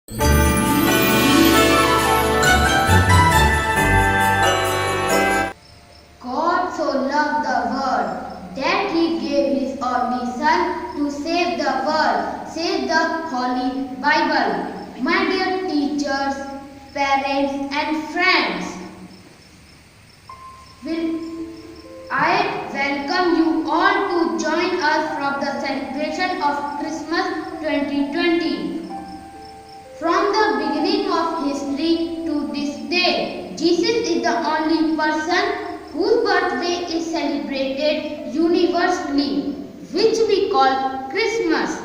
God so loved the world that He gave His only Son to save the world, save the Holy Bible. My dear teachers, parents and friends, I welcome you all to join us from the celebration of Christmas 2020. From the beginning of history to this day, Jesus is the only person whose birthday is celebrated universally, which we call Christmas.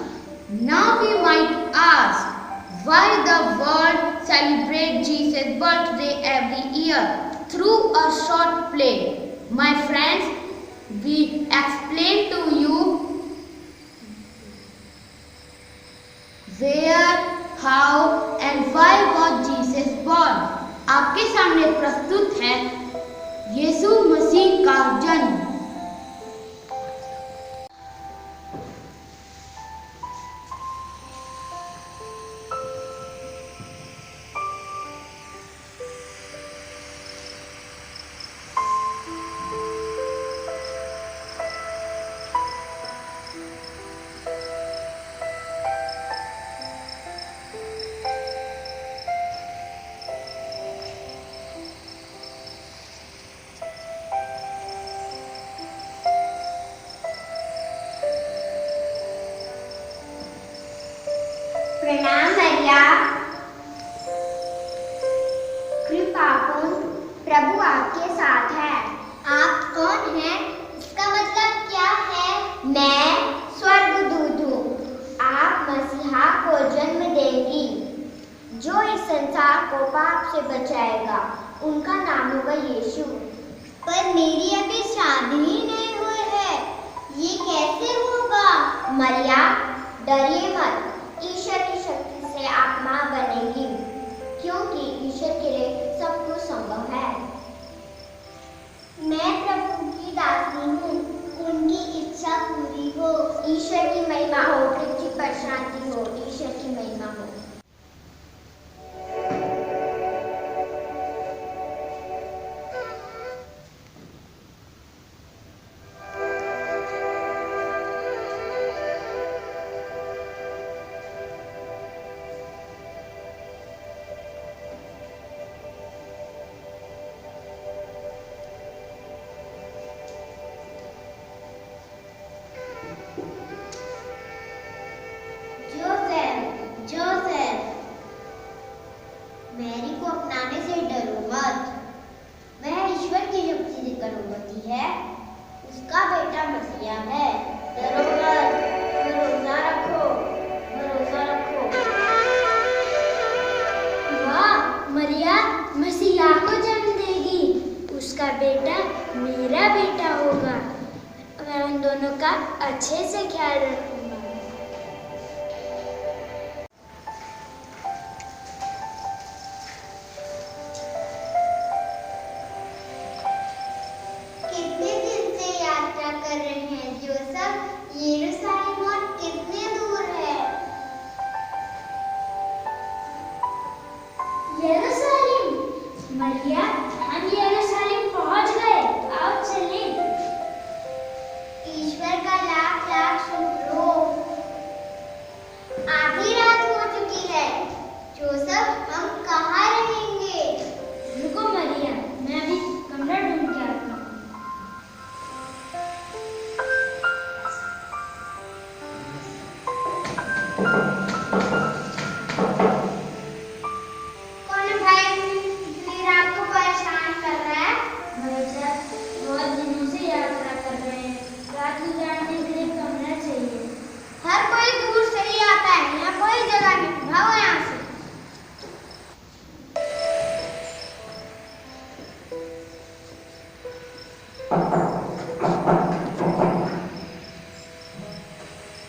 Now we might ask, why the world celebrates Jesus' birthday every year? Through a short play, my friends, we explain to you where, how and why was Jesus born. आपके सामने प्रस्तुत है यीशु मसीह का जन्म। प्रणाम भैया। कृपा पूर्ण प्रभु आपके साथ है। आप कौन हैं? इसका मतलब क्या है? मैं स्वर्गदूत हूँ। आप मसीहा को जन्म देंगी, जो इस संसार को पाप से बचाएगा। उनका नाम होगा यीशु। पर मेरी अभी शादी ही नहीं हुई है, ये कैसे होगा? मरिया, डरिए मत। ईश्वर की शक्ति से आप मां बनेंगी, क्योंकि ईश्वर के लिए सब कुछ संभव है। मैं प्रभु की दासी हूँ, उनकी इच्छा पूरी हो। ईश्वर की महिमा हो, पृथ्वी पर शांति हो। ईश्वर की महिमा हो। मैरी को अपनाने से डरो मत, वह ईश्वर की शक्ति से गर्भवती है। उसका बेटा मसीहा है। डरो मत, भरोसा रखो, भरोसा रखो। वाह, मरिया मसीहा को जन्म देगी। उसका बेटा मेरा बेटा होगा। मैं उन दोनों का अच्छे से ख्याल रखूंगा। यरूशलेम और कितने दूर है? यरूशलेम, मरिया, हम यरूशलेम पहुंच गए। आओ चलें। ईश्वर का लाख लाख शुक्र हो। आधी रात हो चुकी है। जोसेफ, हम कहाँ रहेंगे? रुको मरिया, मैं अभी कमरा ढूंढ के आता हूँ। कौन भाई इतनी रात को परेशान कर रहा है? भाई साहब, बहुत दिनों से यात्रा कर रहे हैं। रात गुजारने के लिए कमरा चाहिए। हर कोई दूर से ही आता है, यहाँ कोई जगह नहीं। भागो यहाँ से।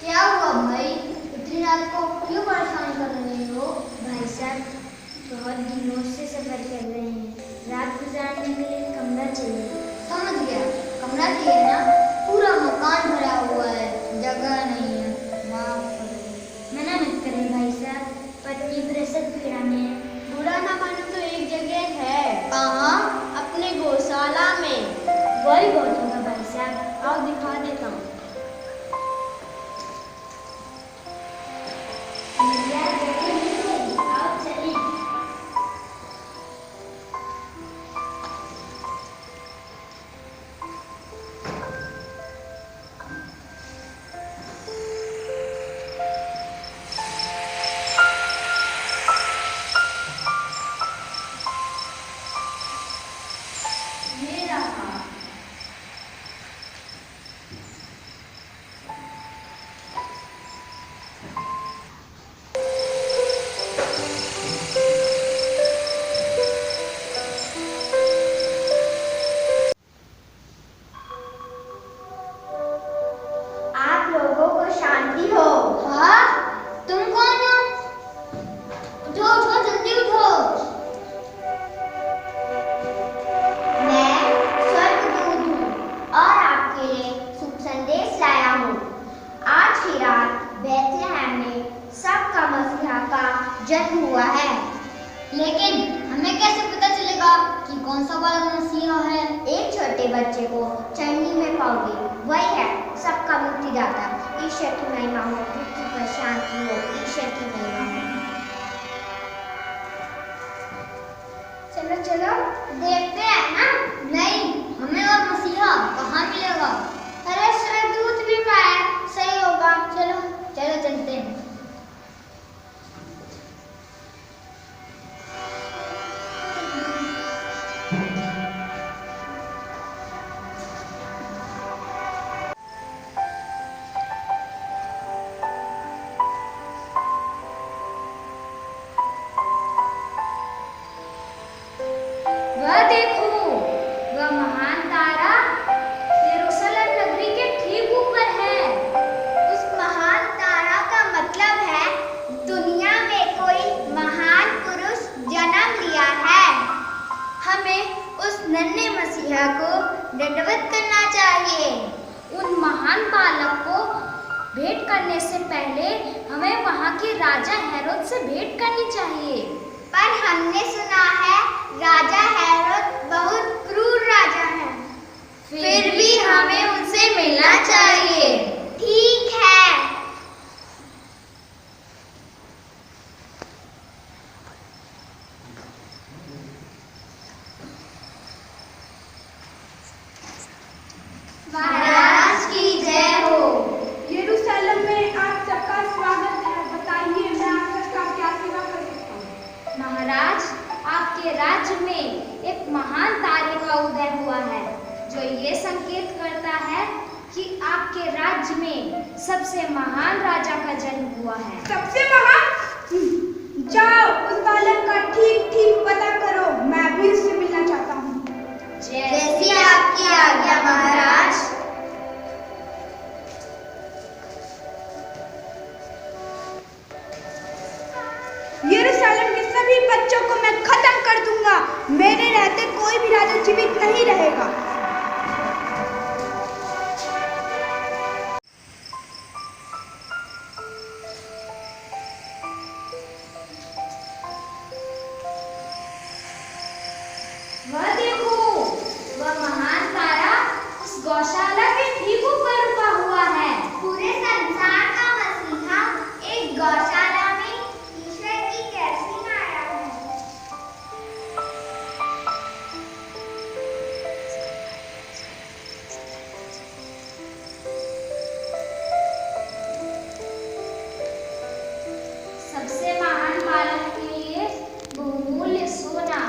क्या हुआ भाई? इतनी रात को क्यों परेशान कर रहे हो? भाई साहब, बहुत दिनों से सफर कर रहे हैं। रात गुजारने के लिए कमरा चाहिए। समझ गया, कमरा चाहिए ना? पूरा मकान भरा हुआ है, जगह नहीं है। माफ करो। मना मत करें भाई साहब, पत्नी प्रसव मानिए। बुरा ना मानो तो एक जगह है। कहाँ? अपने गौशाला में। वही बहुत होगा भाई साहब, आओ दिखा देता हूँ। आओ चलिए। जन्म हुआ है, लेकिन हमें कैसे पता चलेगा कि कौन सा वाला मसीहा है? एक छोटे बच्चे को चरनी में पाओगे, वही है सबका मुक्तिदाता। ईश्वर की महिमा हो, पृथ्वी पर शांति हो, ईश्वर की महिमा हो। चलो चलो देखते हैं ना। नहीं, हमें और मसीहा कहाँ मिलेगा? अरे स्वर्गदूत भी पाए, सही होगा। चलो चलो चलते हैं। वह देखो, वह महान तारा यरूशलेम नगरी के ठीक ऊपर है। उस महान तारा का मतलब है दुनिया में कोई महान पुरुष जन्म लिया है। हमें उस नन्हे मसीहा को दंडवत करना चाहिए। उन महान बालक को भेंट करने से पहले हमें वहाँ के राजा हेरोद से भेंट करनी चाहिए। पर हमने सुना है राजा हेरोद बहुत क्रूर राजा है। फिर भी हमें उनसे मिलना चाहिए। ठीक है। महाराज की जय हो। यरूशलेम में आप सबका स्वागत है। बताइए मैं आप सबका क्या सेवा कर सकता हूँ? महाराज, आपके राज्य में एक महान तारे का उदय हुआ है, जो ये संकेत करता है कि आपके राज्य में सबसे महान राजा का जन्म हुआ है। सबसे महान? जाओ उस बालक का ठीक ठीक पता करो, मैं भी उससे मिलना चाहता हूँ। जैसी आपकी आज्ञा महाराज। यरूशलेम के सभी बच्चों को मैं खत्म कर दूंगा। मेरे रहते कोई भी राजा जीवित नहीं रहेगा। वह देखो, वह महान तारा उस गौशाला के ठीक ऊपर रुका हुआ है। पूरे संसार का मसीहा एक गौशाला में ईश्वर की कैसी माया है। सबसे महान बालक के लिए बहुमूल्य सोना।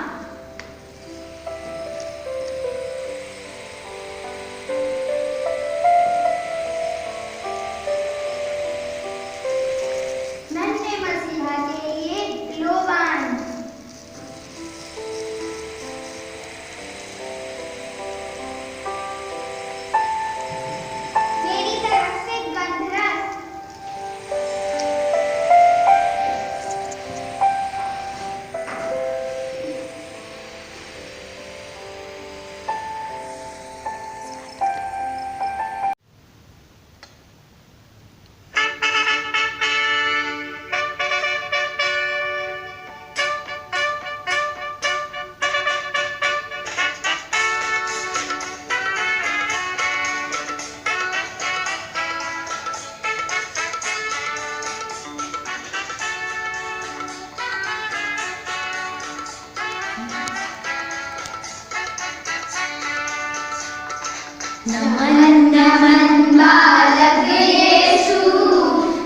नमन नमन बालक यीशु,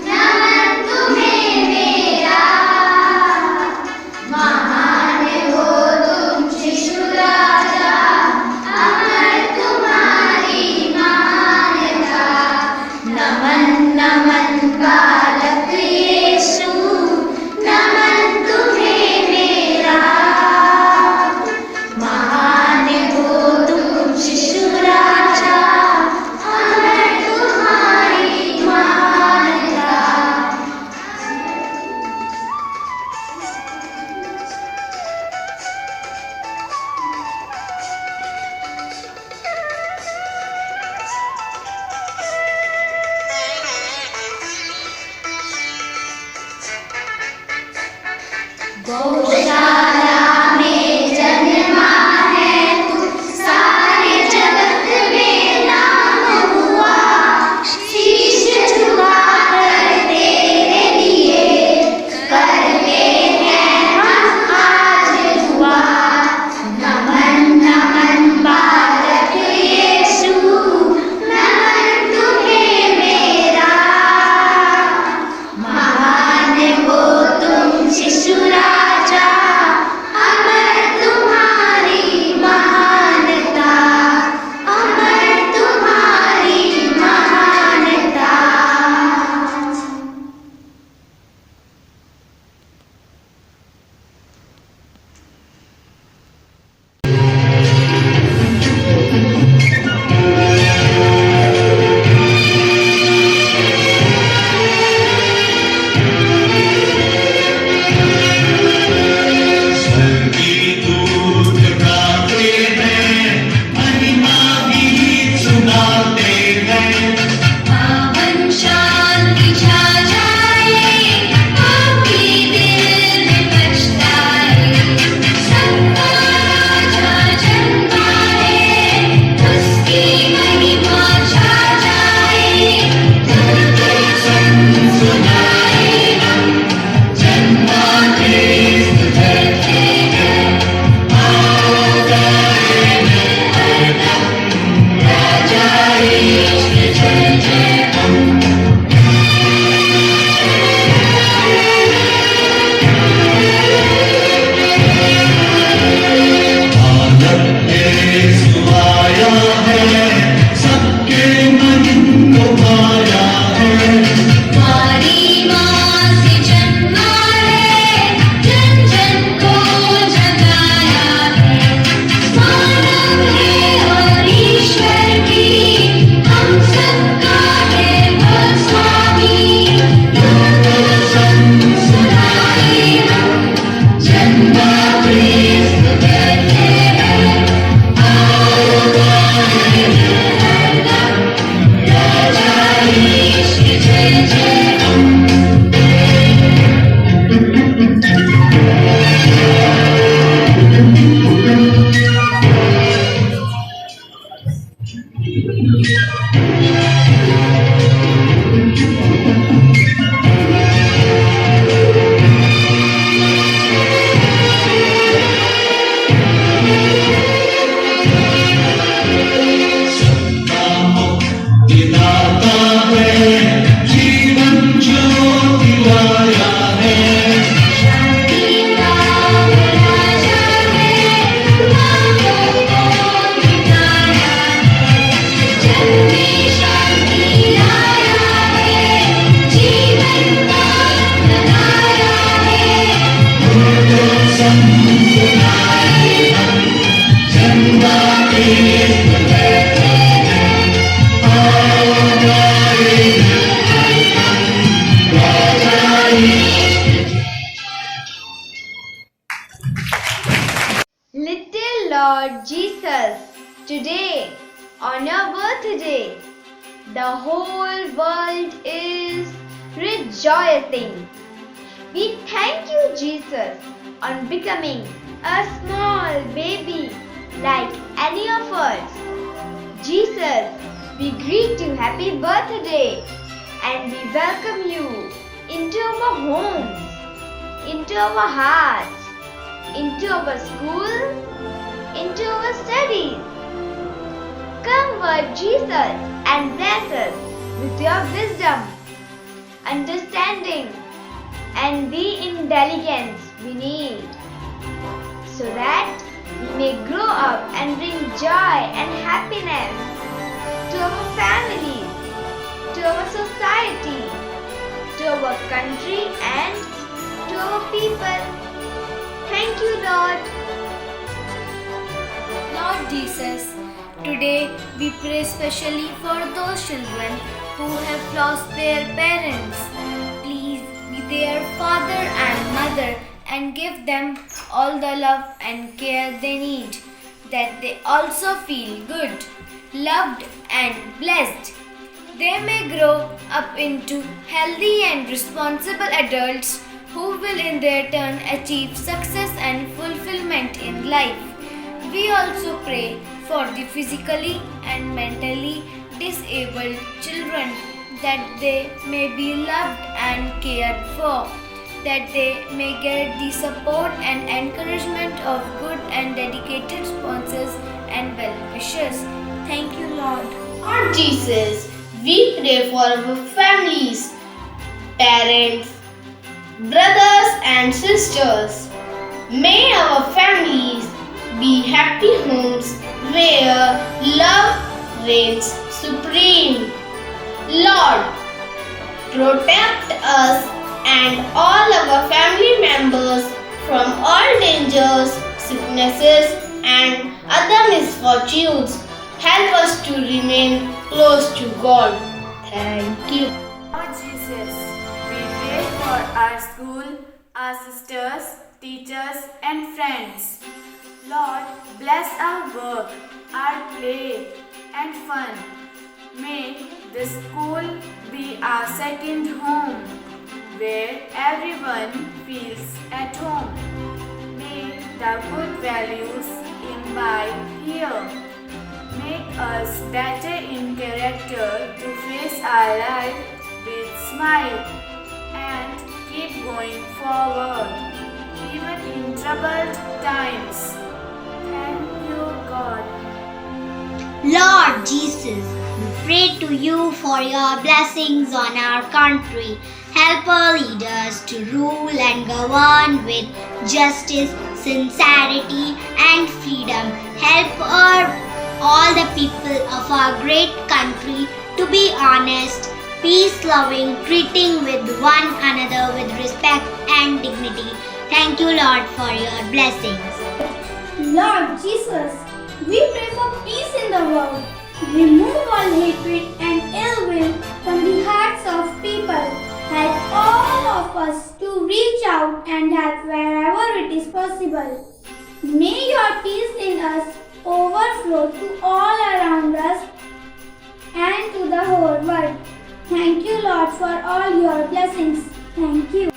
नमन तुम्हें मेरा। महान हो तुम शिशु राजा, अमर तुम्हारी महानता। नमन नमन बालक यीशु, नमन तुम्हें मेरा। महान हो तुम शिशु राजा, अमर तुम्हारी महानता। गौशाला में जन्मा है तू, सारे जगत में नाम हुआ। शीश झुकाकर तेरे लिए करते हैं हम आज दुआ। नमन नमन बालक यीशु, नमन तुम्हें मेरा। महान हो तुम शिशु राजा, अमर तुम्हारी महानता। अमर तुम्हारी महानता। दूत गाते हैं, महिमा गीत सुनाते हैं। पावन शांति छा जाए, पापी दिल में पछताए। सबका राजा जन्मा है, उसकी महिमा छा जाए। दूत संग सुनाए हम, जन्मा ख्रिस्त धरती है। आओ गाए हरदम, राजा यीशु जय जय हम। बालक यीशु आया है, सबके मन को भाया है। हमारी माँ से जन्मा है, जन जन को जगाया है। मानव है और ईश्वर भी, हम सबका है वो स्वामी। दूत संग सुनाए हम, जन्मा ख्रिस्त करते हैं। आओ गाए हरदम, राजा यीशु जय जय हम। दिलाता है, जीवन ज्योति लाया है। शांति का वो राजा है, पापों को मिटाया है। जग में शांति लाया है, जीवन का बनाया है। दूत संग सुनाए हम, जन्मा ख्रिस्त करते हैं। आओ गाए हरदम, राजा यीशु। Little Lord Jesus, today on your birthday, the whole world is rejoicing. We thank you, Jesus, on becoming a small baby like any of us. Jesus, we greet you happy birthday and we welcome you into our homes, into our hearts, into our school, into our studies. Come, Lord Jesus, and bless us with your wisdom, understanding, and the intelligence we need, so that we may grow up and bring joy and happiness to our families, to our society, to our country, and to our people. Thank you, Lord. Lord Jesus, today we pray specially for those children who have lost their parents. Please be their father and mother and give them all the love and care they need, that they also feel good, loved, and blessed. They may grow up into healthy and responsible adults who will in their turn achieve success and fulfillment in life. We also pray for the physically and mentally disabled children, that they may be loved and cared for, that they may get the support and encouragement of good and dedicated sponsors and well-wishers. Thank you, Lord. Lord Jesus, we pray for our families, parents, brothers and sisters. May our families be happy homes where love reigns supreme. Lord, protect us and all our family members from all dangers, sicknesses, and other misfortunes. Help us to remain close to God. Thank you. Lord Jesus, we pray for our school, our sisters, teachers, and friends. Lord, bless our work, our play, and fun. May the school be our second home, where everyone feels at home. May the good values imbibed here make us better in character to face our life with smile and keep going forward, even in troubled times. Thank you, God. Lord Jesus, we pray to you for your blessings on our country. Help our leaders to rule and govern with justice, sincerity, and freedom. Help all the people of our great country to be honest, peace-loving, treating with one another with respect and dignity. Thank you, Lord, for your blessings. Lord Jesus, we pray for peace in the world. Remove all hatred and ill will from the hearts of people. Help all of us to reach out and help wherever it is possible. May your peace in us overflow to all around us and to the whole world. Thank you, Lord, for all your blessings. Thank you.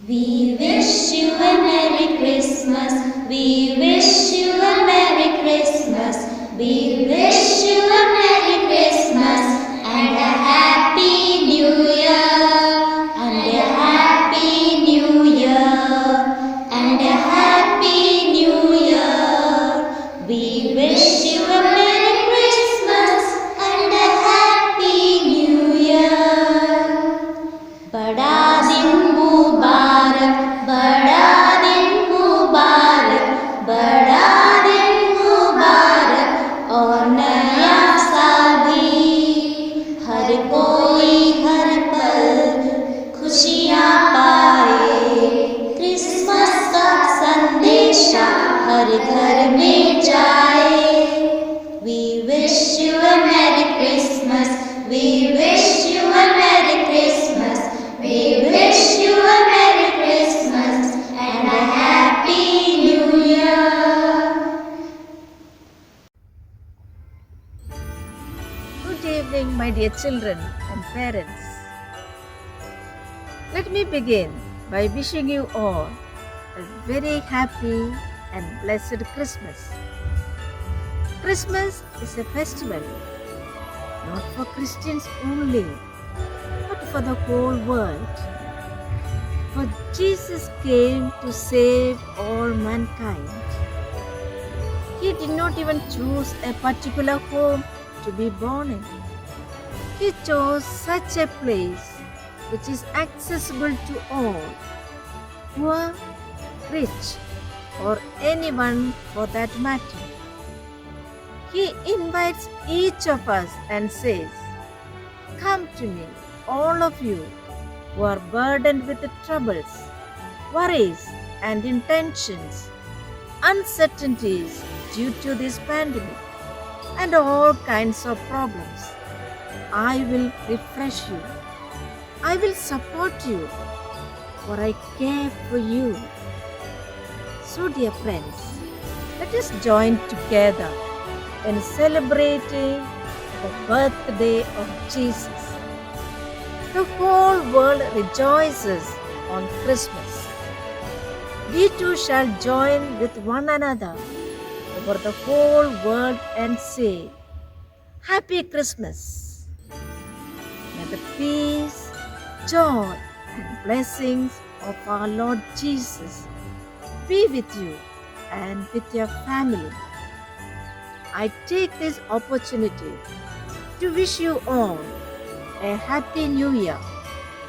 We wish you a Merry Christmas. We wish you a Merry Christmas. We wish you a Merry Christmas and a Happy New Year. And a Happy New Year. And a Happy New Year. We wish you a Merry Christmas and a Happy New Year. Bada din Mubarak, Bada din Mubarak, Bada din Mubarak और नया साल भी हर कोई हर पल खुशियाँ पाए Christmas का संदेशा हर घर में जाए We wish you a Merry Christmas We wish you a Merry Christmas We wish you a Merry Christmas and a Happy New Year. Good evening, my dear children and parents. Let me begin by wishing you all a very happy and blessed Christmas. Christmas is a festival not for Christians only, but for the whole world. For Jesus came to save all mankind. did not even choose a particular home to be born in. He chose such a place which is accessible to all, poor, rich, or anyone for that matter. He invites each of us and says, "Come to me, all of you who are burdened with the troubles, worries, and intentions, uncertainties due to this pandemic, and all kinds of problems. I will refresh you. I will support you, for I care for you." So, dear friends, let us join together in celebrating the birthday of Jesus. The whole world rejoices on Christmas. We too shall join with one another over the whole world and say, "Happy Christmas." May the peace, joy, and blessings of our Lord Jesus be with you and with your family. I take this opportunity to wish you all a happy new year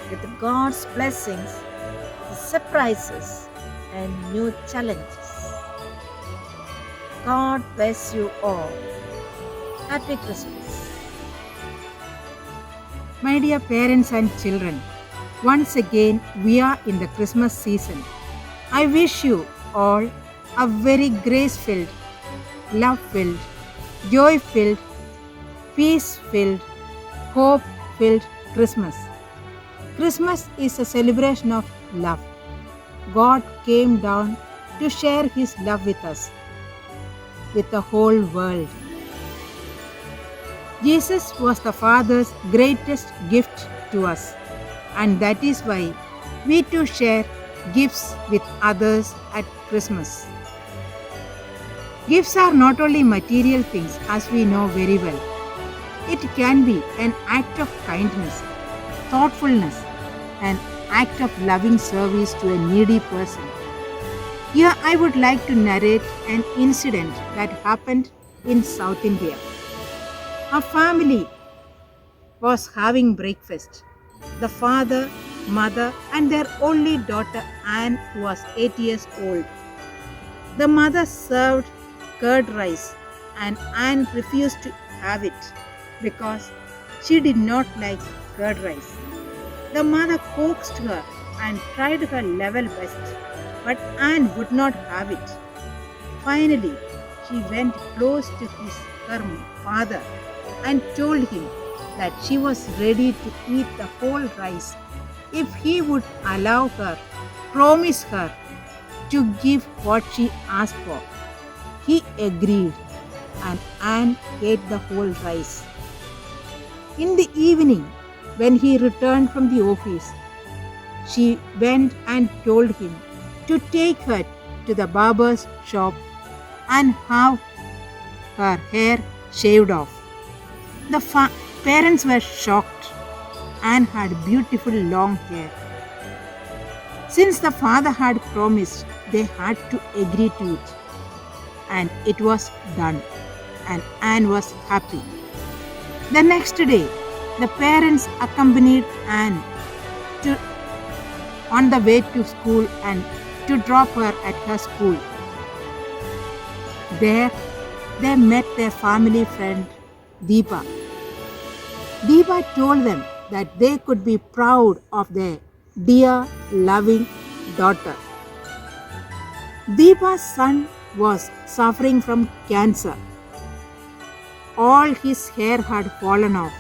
with God's blessings, surprises, and new challenges. God bless you all. Happy Christmas. My dear parents and children, once again we are in the Christmas season. I wish you all a very grace-filled, love-filled, joy-filled, peace-filled, hope-filled Christmas. Christmas is a celebration of love. God came down to share His love with us, with the whole world. Jesus was the Father's greatest gift to us, and that is why we too share gifts with others at Christmas. Gifts are not only material things, as we know very well. It can be an act of kindness, thoughtfulness, an act of loving service to a needy person. Here I would like to narrate an incident that happened in South India. A family was having breakfast. The father, mother, and their only daughter Anne, who was 8 years old. The mother served curd rice and Anne refused to have it because she did not like curd rice. The mother coaxed her and tried her level best, but Anne would not have it. Finally, she went close to her father and told him that she was ready to eat the whole rice if he would allow her, promise her to give what she asked for. He agreed, and Anne ate the whole rice. In the evening, when he returned from the office, she went and told him to take her to the barber's shop and have her hair shaved off. The parents were shocked. Anne had beautiful long hair. Since the father had promised, they had to agree to it. And it was done, and Anne was happy. The next day, the parents accompanied Anne on the way to school and to drop her at her school. There, they met their family friend Deepa. Deepa told them that they could be proud of their dear, loving daughter. Deepa's son was suffering from cancer. All his hair had fallen off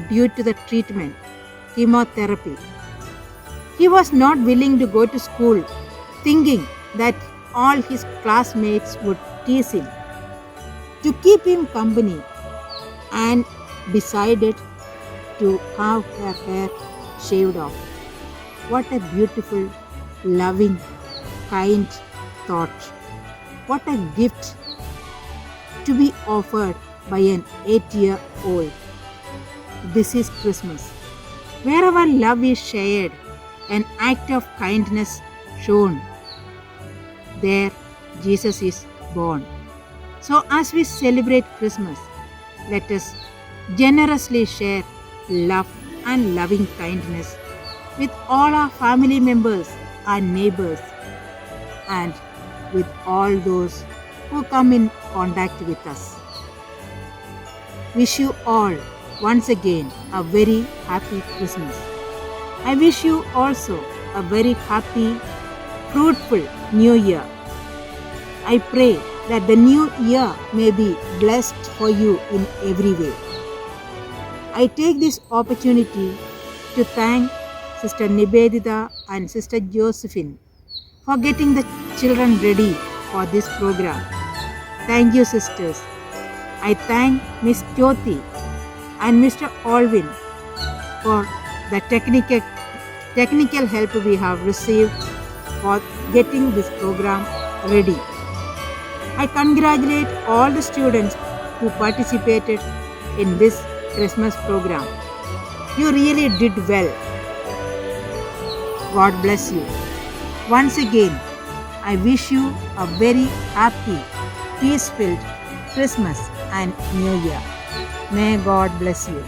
due to the treatment, chemotherapy. He was not willing to go to school, thinking that all his classmates would tease him. To keep him company, Anne decided to have her hair shaved off. What a beautiful, loving, kind thought. What a gift to be offered by an 8-year-old. This is Christmas. Wherever love is shared, an act of kindness shown, there Jesus is born. So, as we celebrate Christmas, let us generously share love and loving kindness with all our family members, our neighbors, and with all those who come in contact with us. Wish you all once again a very happy Christmas. I wish you also a very happy, fruitful New Year. I pray that the new year may be blessed for you in every way. I take this opportunity to thank Sister Nibedita and Sister Josephine for getting the children ready for this program. Thank you, sisters. I thank Miss Jyoti and Mr. Alvin for the technical help we have received for getting this program ready. I congratulate all the students who participated in this Christmas program. You really did well. God bless you. Once again, I wish you a very happy, peace-filled Christmas and New Year. May God bless you.